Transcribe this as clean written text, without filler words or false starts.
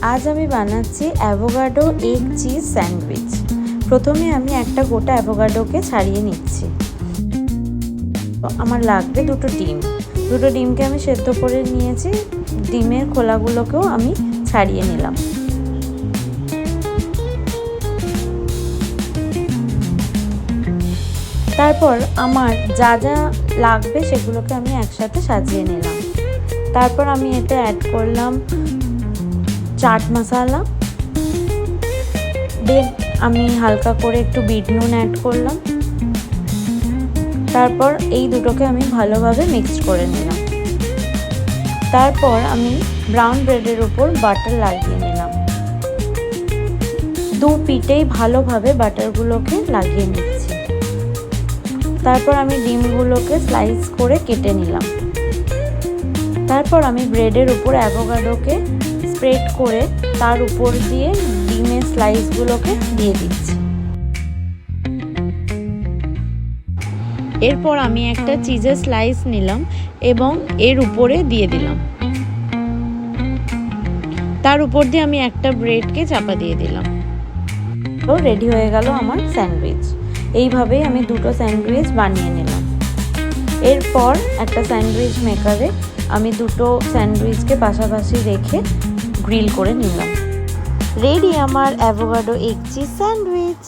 আজ আমি বানাচ্ছি অ্যাভোকাডো এগ চিজ স্যান্ডউইচ। প্রথমে আমি একটা গোটা অ্যাভোকাডোকে ছাড়িয়ে নিচ্ছি। আমার লাগবে দুটো ডিমকে আমি সেদ্ধ করে নিয়েছি। ডিমের খোলাগুলোকেও আমি ছাড়িয়ে নিলাম। তারপর আমার যা যা লাগবে সেগুলোকে আমি একসাথে সাজিয়ে নিলাম। তারপর আমি এতে অ্যাড করলাম চাট মশলা, দেন আমি হালকা করে একটু বিট নুন অ্যাড করলাম। তারপর এই দুটোকে আমি ভালোভাবে মিক্স করে নিলাম। তারপর আমি ব্রাউন ব্রেডের উপর বাটার লাগিয়ে নিলাম। দু পিঠেই ভালোভাবে বাটারগুলোকে লাগিয়ে নিচ্ছি। তারপর আমি ডিমগুলোকে স্লাইস করে কেটে নিলাম। তারপর আমি ব্রেডের উপর অ্যাভোকাডোকে স্প্রেড করে তার উপর দিয়ে ডিমের স্লাইসগুলোকে দিয়ে দিচ্ছি। এরপর আমি একটা চিজের স্লাইস নিলাম এবং এর উপরে দিয়ে দিলাম। তার উপর দিয়ে আমি একটা ব্রেডকে চাপা দিয়ে দিলাম। তো রেডি হয়ে গেল আমার স্যান্ডউইচ। এইভাবেই আমি দুটো স্যান্ডউইচ বানিয়ে নিলাম। এরপর একটা স্যান্ডউইচ মেকারে আমি দুটো স্যান্ডউইচকে পাশাপাশি রেখে গ্রিল করে নিলাম। রেডি আমার অ্যাভোকাডো এগ চিজ স্যান্ডউইচ।